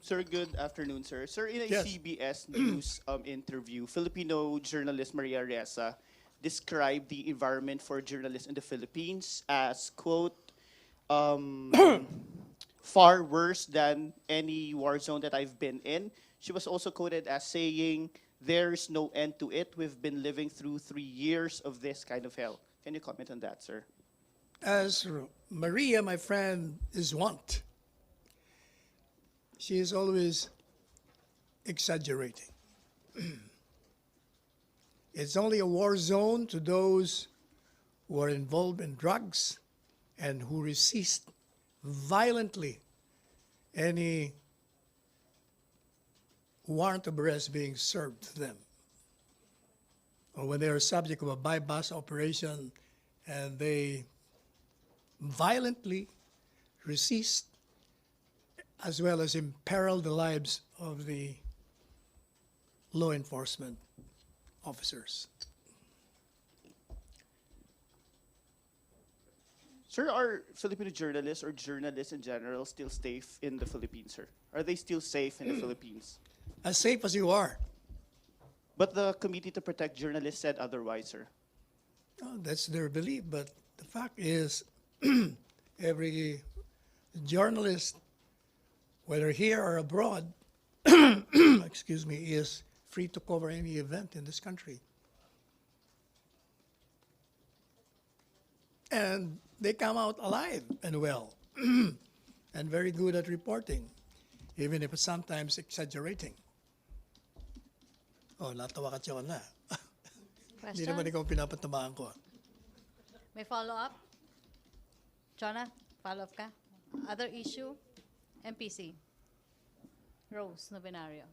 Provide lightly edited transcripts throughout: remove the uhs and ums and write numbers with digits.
Sir, good afternoon, sir. Sir, in a Yes. CBS News interview, Filipino journalist Maria Ressa described the environment for journalists in the Philippines as, quote, um, far worse than any war zone that I've been in. She was also quoted as saying, there's no end to it. We've been living through 3 years of this kind of hell. Can you comment on that, sir? As Maria, my friend, is wont, she is always exaggerating. It's only a war zone to those who are involved in drugs and who resist violently any warrant of arrest being served to them, or when they are subject of a bypass operation and they violently resist as well as imperil the lives of the law enforcement officers. Sir, are Filipino journalists or journalists in general still safe in the Philippines, sir? Are they still safe in the Philippines? As safe as you are. But the Committee to Protect Journalists said otherwise, sir. Oh, that's their belief, but the fact is every journalist, whether here or abroad, excuse me, is free to cover any event in this country. And they come out alive and well and very good at reporting, even if it's sometimes exaggerating. Oh, natawa ka Chona na. Hindi naman Question? ikaw pinapatamaan ko. May follow-up? Jonah, follow-up ka? Other issue? MPC. Rose Novenario.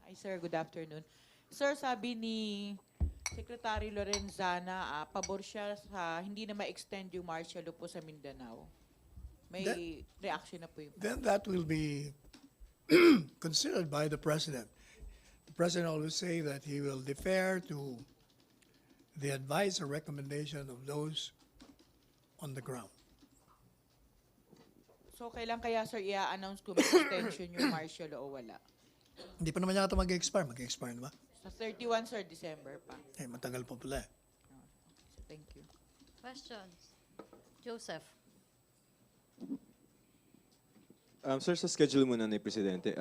Hi sir, good afternoon. Sir, sabi ni Secretary Lorenzana, pabor siya sa hindi na ma-extend yung martial law po sa Mindanao. May reaction na po yung... Then that will be considered by the president. The president always say that he will defer to the advice or recommendation of those on the ground. So kailan kaya sir i-announce kung may extension yung martial law o wala? Hindi pa naman yata mag-expire. Mag-expire na ba? Sa 31 sir, December pa. Eh, matagal pa pala eh. Thank you. Questions? Joseph. Sir, sa schedule muna ni Presidente,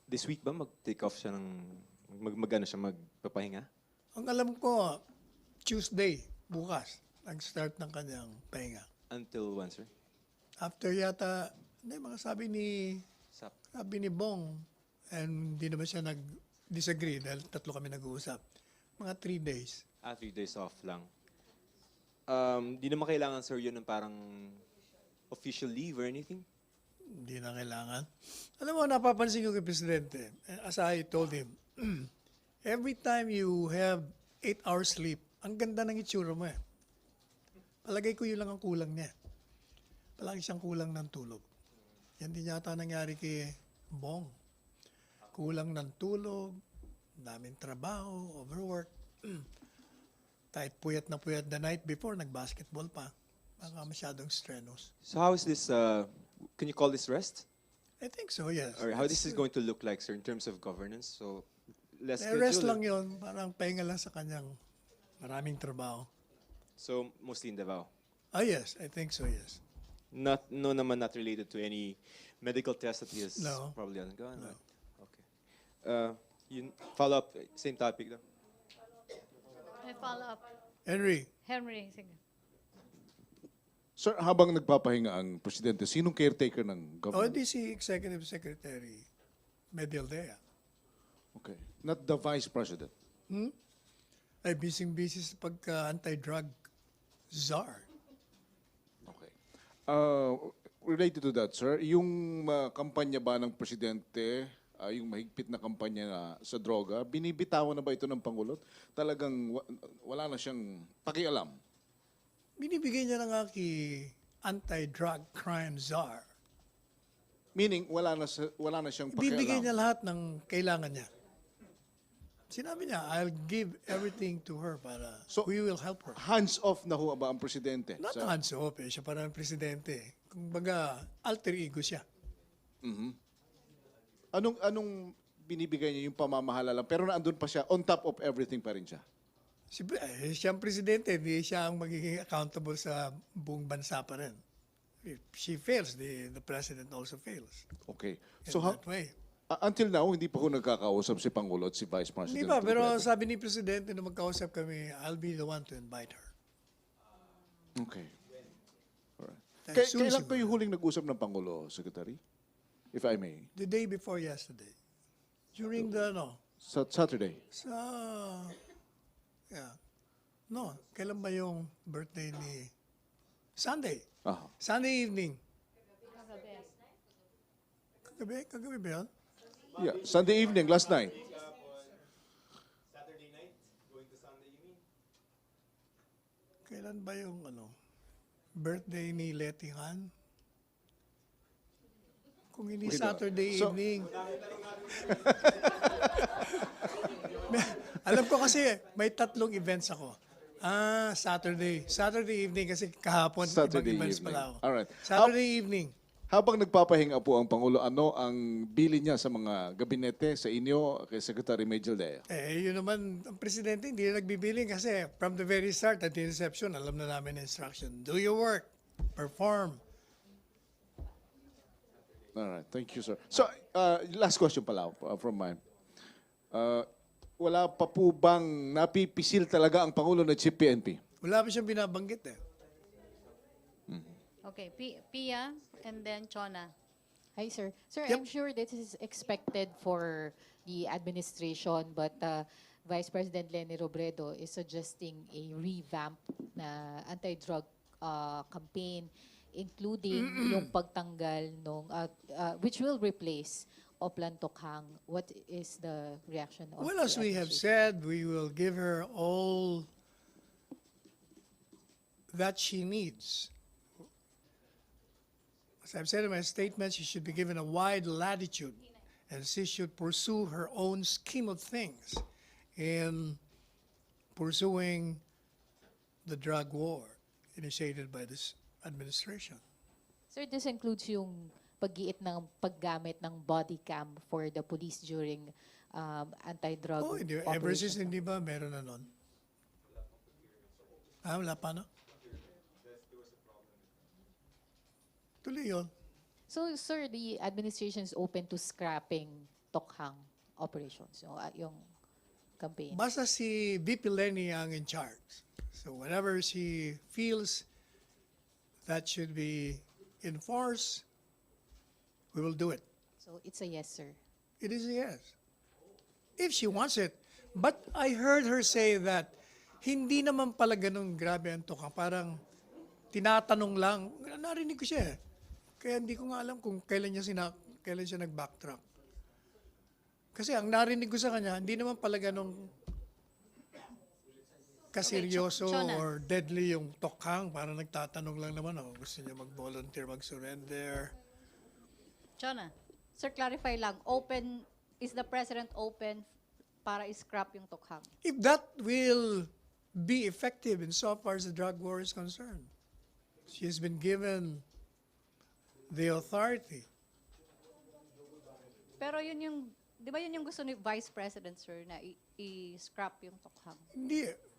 this week ba mag-take off siya ng, mag-ano siya, magpapahinga? Ang alam ko, Tuesday, bukas, nag-start ng kanyang pahinga. Until when, sir? After yata, hindi, mga Sap. sabi ni Bong, and hindi naman siya nag-disagree dahil tatlo kami nag-uusap. Mga 3 days. 3 days off lang. Di naman kailangan, sir, yun ng parang official leave or anything? Hindi na kailangan. Alam mo, napapansin ko kay Presidente, as I told him, every time you have 8 hours sleep, ang ganda ng itsura mo eh. Palagay ko yun lang ang kulang niya. Palagi siyang kulang ng tulog. Yan din yata nangyari kay Bong. Kulang ng tulog, daming trabaho, overwork. Kahit puyat na puyat the night before, nag-basketball pa. Baka masyadong strenuous. So how is this, can you call this rest? I think so, yes. Or how this is going to look like, sir, in terms of governance? So, less Rest schedule? lang yun, parang pahinga lang sa kanyang maraming trabaho. So, mostly in Davao? Ah, yes, I think so, yes. Not related to any medical test that he has No. probably undergone? No. Okay. Yun, follow up, same topic though. May follow-up. Henry, Henry, sige. Sir, habang nagpapahinga ang presidente, sinong caretaker ng government? di si Executive Secretary Medialdea. Okay. Not the vice president. Ay busy-busy sa pagka-anti-drug czar. Okay. Related to that, sir, yung kampanya ba ng presidente, yung mahigpit na kampanya sa droga, binibitawan na ba ito ng Pangulo? Talagang wala na siyang pakialam. Binibigay niya na nga kay anti-drug crime czar. Meaning, wala na siyang pakialam. Bibigay niya lahat ng kailangan niya Sinabi niya, I'll give everything to her para So- we will help her. Hands off na ho ba ang presidente? Not Sa- hands off eh. Siya parang presidente eh. Kung baga, alter ego siya. Anong binibigay niya yung pamamahala lang? Pero naandun pa siya, on top of everything pa rin siya. Siyempre, siya ang presidente, hindi siya ang magiging accountable sa buong bansa pa rin. If she fails, the president also fails. Okay. In So that way. until now, hindi pa ho nagkakausap si Pangulo at si Vice President Hindi ba, pero Robredo. sabi ni presidente na magkausap kami, I'll be the one to invite her. Okay. Alright. Soon Kailan siguro. kayo huling nag-usap ng Pangulo, Secretary? If I may. The day before yesterday. During the, Sa Saturday. no, kailan ba yung birthday ni, Sunday. Aha. Sunday evening. Kagabi ba yun? Yeah, Sunday evening, last night. Kailan ba yung, birthday ni Letty Han? Kung hindi Wait, Saturday so- evening. Alam ko kasi, may 3 events ako. Saturday. Saturday evening kasi kahapon, Saturday ibang events evening. pala ako. Alright. Saturday evening. Habang nagpapahinga po ang Pangulo, ano ang bili niya sa mga gabinete, sa inyo, kay Secretary Major Dea? Yun naman, ang presidente hindi na nagbibiling kasi from the very start at the inception, alam na namin ang instruction. Do your work. Perform. Alright, thank you, sir. So, last question pala from mine. Wala pa po bang napipisil talaga ang Pangulo na Chief PNP? Wala pa siyang binabanggit eh. Okay, Pia and then Chona. Hi, sir. Sir, Yep. I'm sure this is expected for the administration, but Vice President Leni Robredo is suggesting a revamp na anti-drug campaign, including yung pagtanggal nung, which will replace Oplan Tokhang. What is the reaction of Well, the as we have administration? said, we will give her all that she needs. As I've said in my statement, she should be given a wide latitude and she should pursue her own scheme of things in pursuing the drug war initiated by this administration. Sir, this includes yung pag-iit ng paggamit ng body cam for the police during anti-drug Ever since, operations. hindi ba meron na nun? Wala pa na? Tuloy yun. So, sir, the administration is open to scrapping Tokhang operations, yung campaign. Basta si VP Leni ang in charge. So whenever she feels that should be enforced, we will do it. So, it's a yes, sir. It is a yes. If she wants it. But I heard her say that hindi naman pala ganun grabe ang tukang. Parang tinatanong lang. Narinig ko siya eh. Kaya hindi ko nga alam kung kailan siya nag-backtrack. Kasi ang narinig ko sa kanya, hindi naman pala ganun kaseryoso Okay, Chona. or deadly yung tokhang. Parang nagtatanong lang naman, gusto niya mag-volunteer, mag-surrender. Chona, sir, clarify lang. Is the president open para i-scrap yung Tokhang? If that will be effective in so far as the drug war is concerned, she has been given the authority. Pero yun yung, di ba yun yung gusto ni Vice President, sir, na i-scrap yung Tokhang?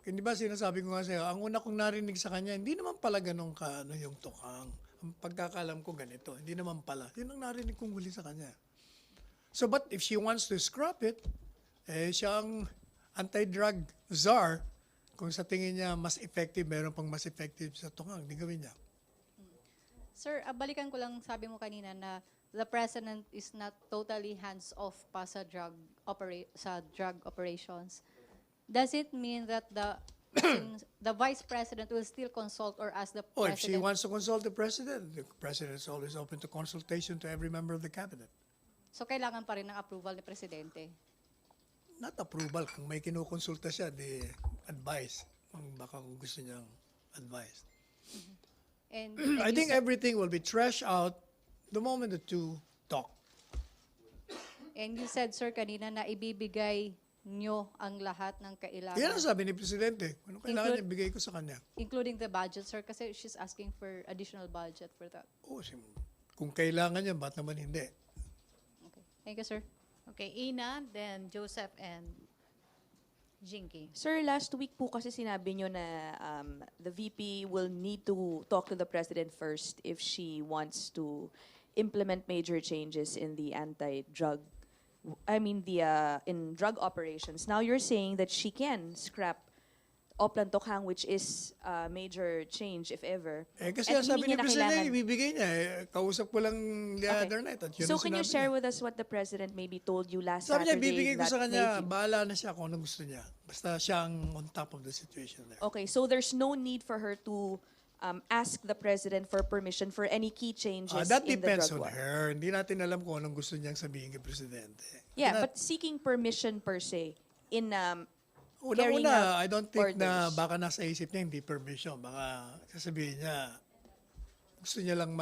Hindi ba sinasabi ko nga sa'yo, ang una kong narinig sa kanya, hindi naman pala ganun yung tokhang. Ang pagkakalam ko ganito, hindi naman pala. Yun ang narinig kong huli sa kanya. So, but if she wants to scrap it, siya ang anti-drug czar. Kung sa tingin niya mas effective, meron pang mas effective sa tokhang, di gawin niya. Sir, balikan ko lang sabi mo kanina na the president is not totally hands-off pa sa drug operations. Does it mean that the vice president will still consult or ask the Oh, if she president? wants to consult the president is always open to consultation to every member of the cabinet. So kailangan pa rin ng approval ni presidente. Not approval. Kung may kinukonsulta siya, di advice. Kung baka kung gusto niyang advice. And I you think said- everything will be trashed out the moment the two talk. And you said, sir, kanina na ibibigay nyo ang lahat ng kailangan. Yan ang sabi ni Presidente. Ano kailangan niya, bigay ko sa kanya. Including the budget, sir, kasi she's asking for additional budget for that. Oo, kung kailangan niya, ba't naman hindi? Okay. Thank you, sir. Okay, Ina, then Joseph and Jinky. Sir, last week po kasi sinabi nyo na the VP will need to talk to the President first if she wants to implement major changes in the anti-drug, in drug operations. Now you're saying that she can scrap Oplan Tokhang, which is a major change, if ever. Kasi At sabi hindi ni niya na Presidente, kailangan- ibibigay niya. Kausap ko lang the Okay. other night. At yun So ang can you sinabi share niya. with us what the President maybe told you last Sabi niya, Saturday bibigay ko that sa kanya, made you- bahala na siya kung anong gusto niya. Basta siya ang on top of the situation there. Okay, so there's no need for her to ask the President for permission for any key changes That in the depends drug on war. her. Hindi natin alam kung anong gusto niyang sabihin kay Presidente. Yeah, but seeking permission per se in carrying Una-una, out I don't think na orders. baka nasa isip niya hindi permission. Baka sasabihin niya, gusto niya lang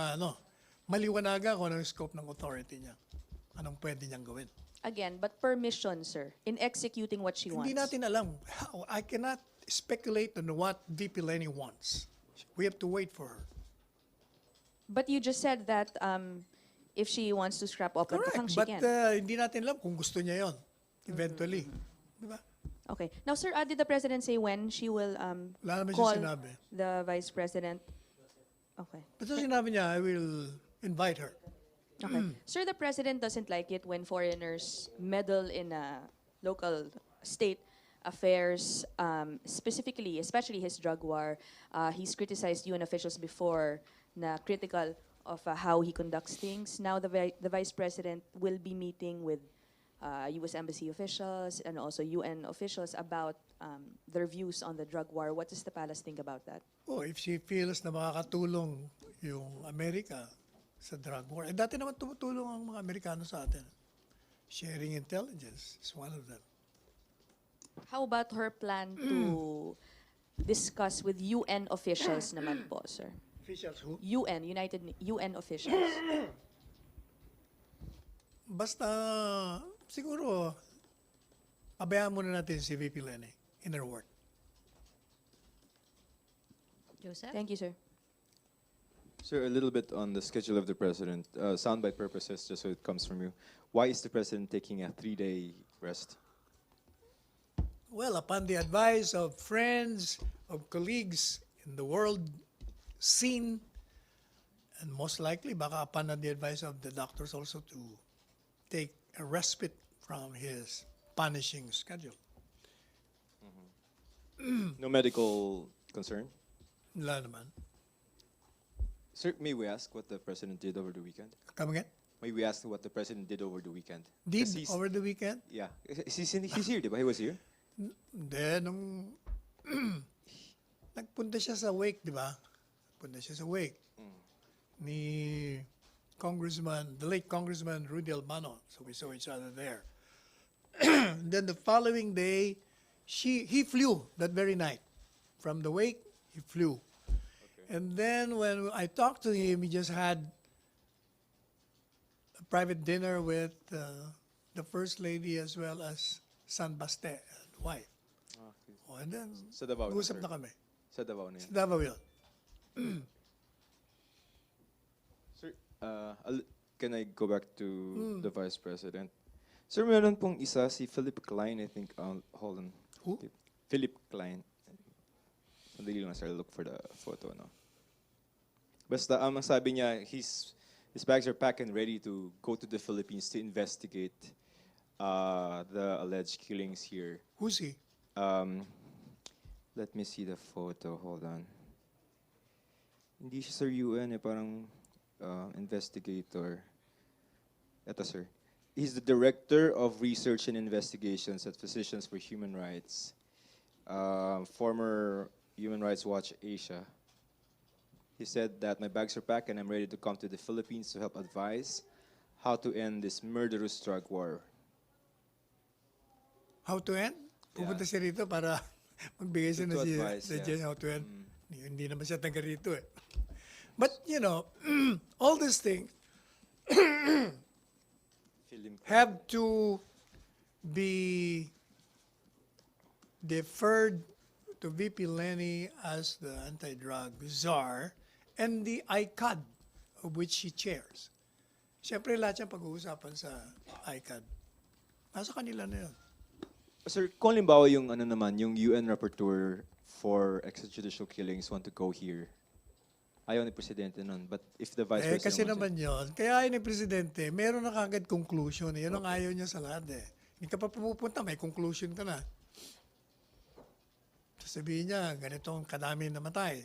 maliwanagan kung anong scope ng authority niya. Anong pwede niyang gawin. Again, but permission, sir, in executing what she wants. Hindi natin alam. I cannot speculate on what VP Leni wants. We have to wait for her. But you just said that if she wants to scrap Oplan Tokhang, Correct. she But can. hindi natin alam kung gusto niya yon eventually. Di ba? Okay. Now, sir, did the President say when she will Wala naman call siya sinabi. the Vice President? Okay. Basta sinabi niya, I will invite her. Okay. Sir, the President doesn't like it when foreigners meddle in local state affairs, especially his drug war. He's criticized UN officials before na critical of how he conducts things. Now the Vice President will be meeting with U.S. Embassy officials and also UN officials about their views on the drug war. What does the palace think about that? Oh, if she feels na makakatulong yung Amerika sa drug war. Dati naman tumutulong ang mga Amerikano sa atin. Sharing intelligence is one of them. How about her plan to discuss with UN officials naman po, sir? Officials who? UN officials. Basta, siguro, pabayaan muna natin si VP Leni in her work. Joseph? Thank you, sir. Sir, a little bit on the schedule of the President. Soundbite purposes, just so it comes from you. Why is the President taking a 3-day rest? Well, upon the advice of friends, of colleagues in the world scene, and most likely, baka upon the advice of the doctors also to take a respite from his punishing schedule. No medical concern? Wala naman. Sir, may we ask what the President did over the weekend? Come again? May we ask what the President did over the weekend? Did 'Cause he's- over the weekend? Yeah. He's here, di ba? He was here? Hindi, nung nagpunta siya sa wake, di ba? Punta siya sa wake ni the late Congressman Rudy Albano. So we saw each other there. And then the following day, he flew that very night. From the wake, he flew. And then when I talked to him, he just had a private dinner with the First Lady as well as San Baste and wife. Okay. Oh, and then, Sa Davao na, usap sir. na kami. Sa Davao na Sa yun. Davao yun. Sir, can I go back to the Vice President? Sir, meron pong isa, si Philip Klein, I think. Hold on. Who? Philip Klein. Sandali lang, sir. Look for the photo, no? Basta, ang sabi niya, his bags are packed and ready to go to the Philippines to investigate the alleged killings here. Who's he? Let me see the photo. Hold on. Hindi siya sir UN, parang investigator. Ito, sir. He's the Director of Research and Investigations at Physicians for Human Rights. Former Human Rights Watch Asia. He said that my bags are packed and I'm ready to come to the Philippines to help advise how to end this murderous drug war. How to end? Pupunta Yeah. siya rito para magbigay siya To ng advise, suggestion yeah. how to end. Hindi naman siya taga rito eh. But, you know, all these things Film. have to be deferred to VP Leni as the anti-drug czar and the ICAD, of which she chairs. Siyempre, lahat yung pag-uusapan sa ICAD. Nasa kanila na yun. Sir, kung halimbawa yung ano naman, yung UN Rapporteur for extrajudicial killings want to go here, ayaw ni Presidente nun. But if the Vice President Kasi wants naman yun, kaya ayaw ni Presidente, meron na kagad conclusion. Yun ang ayaw niya sa lahat eh. Hindi ka pa pumupunta, may conclusion ka na. Sasabihin niya, ganito ang kadami namatay.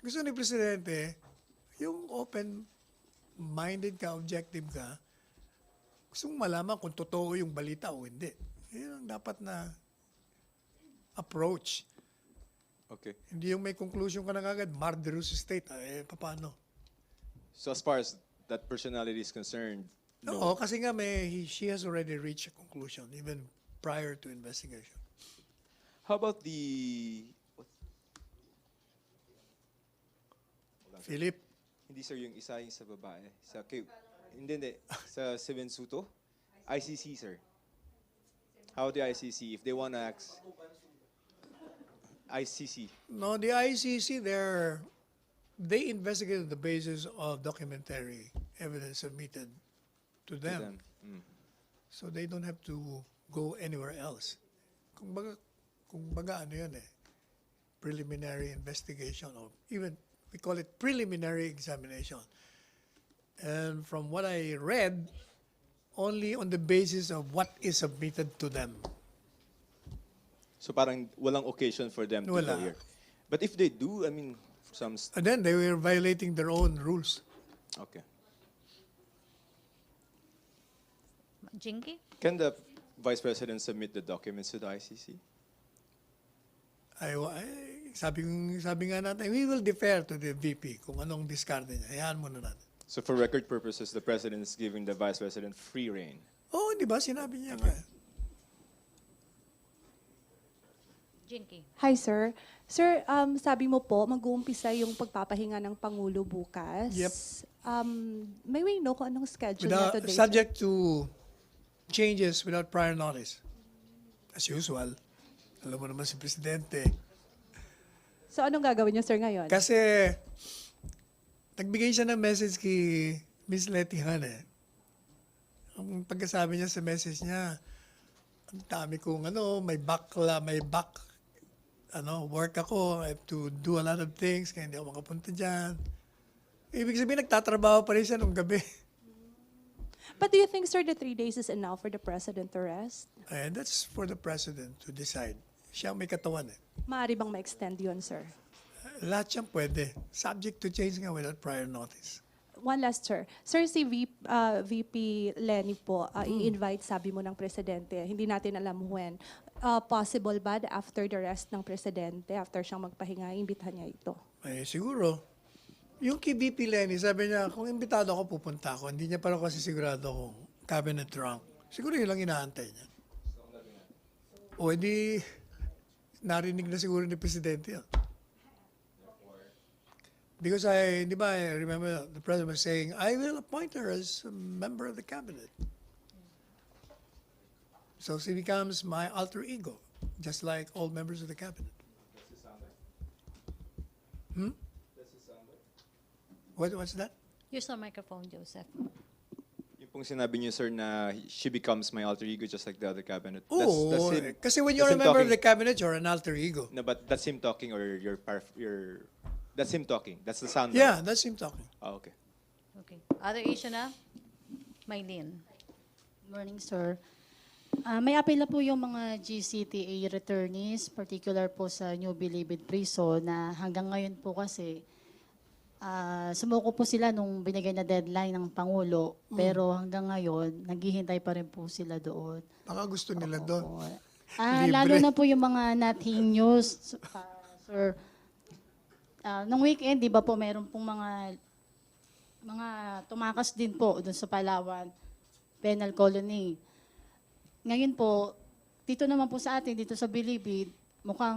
Gusto ni Presidente, yung open-minded ka, objective ka, gusto mong malaman kung totoo yung balita o hindi. Yun ang dapat na approach. Okay. Hindi yung may conclusion ka na kagad, murderous state. Paano? So as far as that personality is concerned, Oo, kasi nga she has already reached a conclusion even prior to investigation. How about the... Philip, Hindi sir, yung isa yung sa babae. Hindi. Sa Sevensuto? ICC, sir. How the ICC, if they want to ask... ICC. no, the ICC, they investigated the basis of documentary evidence submitted to to them. them. So they don't have to go anywhere else. Kung baga ano yun preliminary investigation or even we call it preliminary examination. And from what I read, only on the basis of what is submitted to them. So parang walang occasion for them to Wala. go here. But if they do, I mean, And then they were violating their own rules. okay. Jinky? Can the Vice President submit the documents to the ICC? Sabi nga natin, we will defer to the VP kung anong discard niya. Hayaan muna natin. So for record purposes, the President is giving the Vice President free reign. Oo, di ba? Sinabi niya nga. Jinky? Hi, sir. Sir, sabi mo po, mag-uumpisa yung pagpapahinga ng Pangulo bukas. Yep. May we know kung anong schedule na today, sir? Subject to changes without prior notice. As usual. Alam mo naman si Presidente. So, anong gagawin niyo, sir, ngayon? Kasi, nagbigay siya ng message kay Miss Letty Han Ang pagkasabi niya sa message niya, ang dami kong work ako, I have to do a lot of things, kaya hindi ako makapunta dyan. Ibig sabihin, nagtatrabaho pa rin siya nung gabi. But do you think, sir, the 3 days is enough for the President to rest? And that's for the President to decide. Siya ang may katawan Maaari bang ma-extend yun, sir? Lahat siyang pwede. Subject to change nga without prior notice. One last, sir. Sir, si VP Leni po, i-invite, sabi mo ng Presidente. Hindi natin alam when. Possible ba after the rest ng Presidente, after siyang magpahinga, imbitahan niya ito? Siguro. Yung kay VP Leni, sabi niya, kung imbitado ako, pupunta ako. Hindi niya pa rin kasi sigurado kung cabinet rank. Siguro yun lang inaantay niya. O hindi, narinig na siguro ni Presidente yun. Because I remember the President was saying, I will appoint her as a member of the cabinet. So she becomes my alter ego, just like all members of the cabinet. What's that? Use the microphone, Joseph. Yung pong sinabi niyo, sir, na she becomes my alter ego just like the other cabinet. Oo, him- kasi when you're a that's him member of talking. the cabinet, you're an alter ego. No, but that's him talking or that's him talking. That's the sound. Yeah, that's him talking. Oh, okay. Okay. Other issue na? Maylene? Morning, sir. May apela po yung mga GCTA returnees, particular po sa New Bilibid Prison, na hanggang ngayon po kasi sumuko po sila nung binigay na deadline ng Pangulo, pero hanggang ngayon, naghihintay pa rin po sila doon. Baka gusto nila doon. Lalo Libre. na po yung mga nating news, sir. Nung weekend, di ba po, meron pong mga tumakas din po doon sa Palawan Penal Colony. Ngayon po, dito naman po sa atin, dito sa Bilibid, mukhang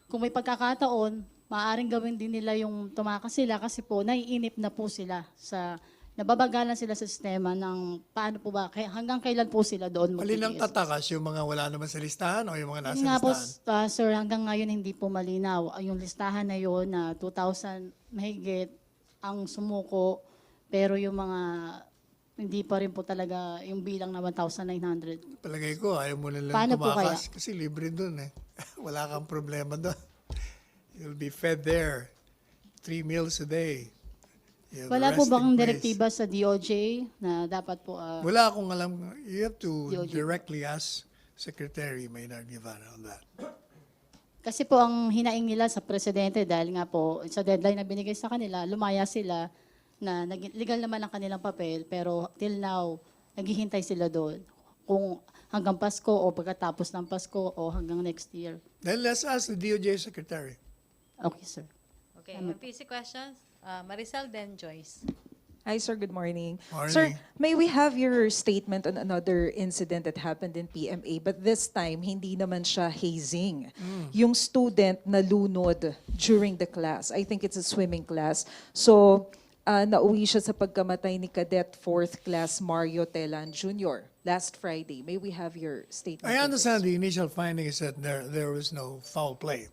kung may pagkakataon, maaaring gawin din nila yung tumakas sila kasi po, naiinip na po sila sa nababagalan sila sa sistema ng paano po ba, hanggang kailan po sila doon Malinang magtitiis. tatakas yung mga wala naman sa listahan o yung mga nasa Yun nga po, listahan? sir, hanggang ngayon hindi po malinaw. Yung listahan na yun na 2,000 mahigit ang sumuko, pero yung mga hindi pa rin po talaga yung bilang na 1,900. Palagay ko, ayaw mo nilang Paano po tumakas kasi libre dun eh. Wala kang problema doon. You'll be fed there 3 meals a day. You have a Wala po resting bang place. direktiba sa DOJ na dapat po Wala akong alam. You have to DOJ. directly ask Secretary Maynard Guevara on that. kasi po ang hinaing nila sa presidente dahil nga po sa deadline na binigay sa kanila, lumaya sila na legal naman ang kanilang papel pero till now naghihintay sila doon kung hanggang Pasko o pagkatapos ng Pasko o hanggang next year. Then let's ask the DOJ Secretary. Okay, sir. Okay, PC questions? Maricel, then Joyce. Hi, sir. Good morning. Morning. Sir, may we have your statement on another incident that happened in PMA, but this time, hindi naman siya hazing. Yung student nalunod during the class. I think it's a swimming class. So, nauwi siya sa pagkamatay ni Cadet 4th Class Mario Telan Jr. last Friday. May we have your statement? I on understand this? the initial finding is that there was no foul play.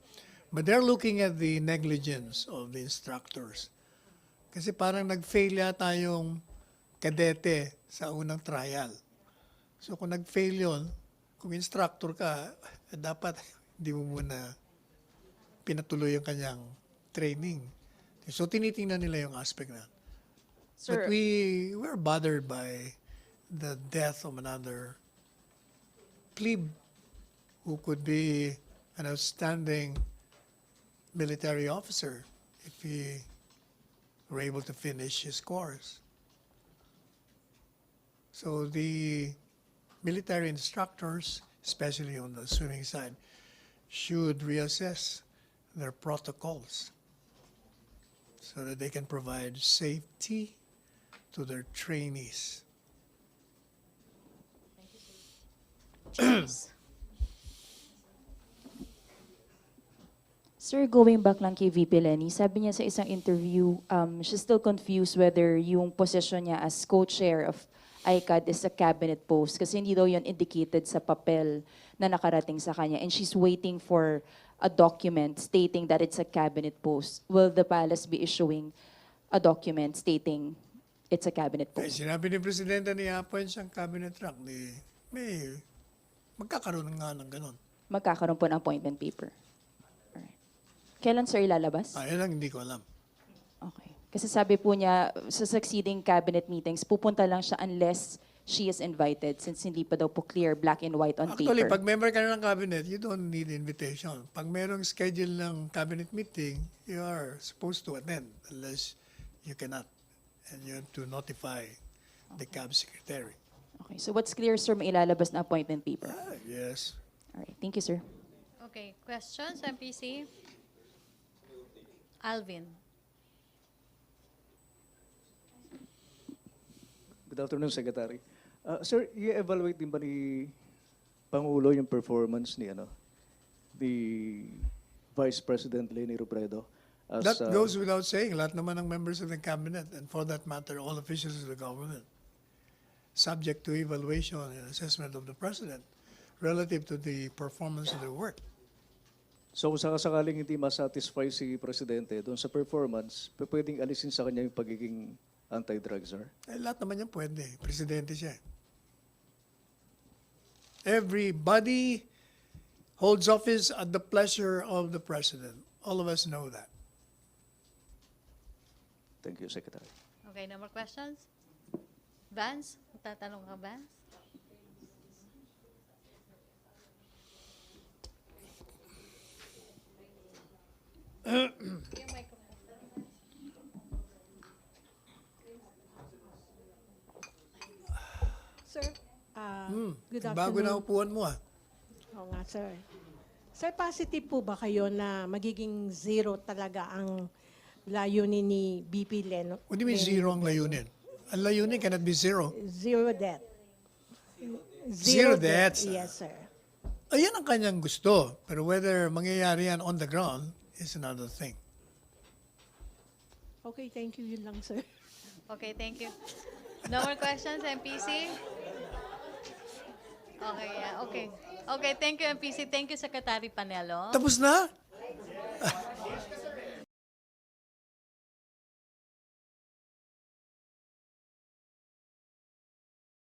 But they're looking at the negligence of the instructors. Kasi parang nag-fail yata yung kadete sa unang trial. So kung nag-fail yun, kung instructor ka, dapat hindi mo muna pinatuloy yung kanyang training. So tinitingnan nila yung aspect na. Sir, But we're bothered by the death of another plebe who could be an outstanding military officer if he were able to finish his course. So the military instructors, especially on the swimming side, should reassess their protocols so that they can provide safety to their trainees. Sir, going back lang kay VP Leni, sabi niya sa isang interview, she's still confused whether yung position niya as co-chair of ICAD is a cabinet post kasi hindi daw yun indicated sa papel na nakarating sa kanya and she's waiting for a document stating that it's a cabinet post. Will the palace be issuing a document stating it's a cabinet Eh, post? sinabi ni Presidente ni appoint siyang cabinet rank, may magkakaroon nga ng ganun. Magkakaroon po ng appointment paper. Alright. Kailan, sir, ilalabas? Ayun lang, hindi ko alam. Okay. Kasi sabi po niya, sa succeeding cabinet meetings, pupunta lang siya unless she is invited since hindi pa daw po clear black and white on Actually, paper. pag member ka na ng cabinet, you don't need invitation. Pag merong schedule ng cabinet meeting, you are supposed to attend unless you cannot. And you have to notify the CAB secretary. Okay. So what's clear, sir, may ilalabas na appointment paper? Yes. All right. Thank you, sir. Okay, questions, MPC? Alvin. Good afternoon, Secretary. Sir, i-evaluate din ba ni Pangulo yung performance ni Vice President Leni Robredo? As, That goes without saying. Lahat naman ng members of the cabinet, and for that matter, all officials of the government, subject to evaluation and assessment of the president relative to the performance of their work. So kung sakasakaling hindi masatisfy si Presidente doon sa performance, pwedeng alisin sa kanya yung pagiging anti-drug, sir? Eh, lahat naman yan pwede. Presidente siya. Everybody holds office at the pleasure of the president. All of us know that. Thank you, Secretary. Okay, no more questions? Vance, tatanong ka, Vance? Sir, good afternoon. Bago na upuan mo Oo nga, sir. Sir, positive po ba kayo na magiging zero talaga ang layunin ni BP Leno? What do you mean zero ang layunin? Ang layunin cannot be zero. Zero debt. Zero debt, sir. Yes, sir. Ayan ang kanyang gusto. Pero whether mangyayari yan on the ground is another thing. Okay, thank you. Yun lang, sir. Okay, thank you. No more questions, MPC? Okay, yeah, okay. Okay, thank you, MPC. Thank you, Secretary Panelo. Tapos na?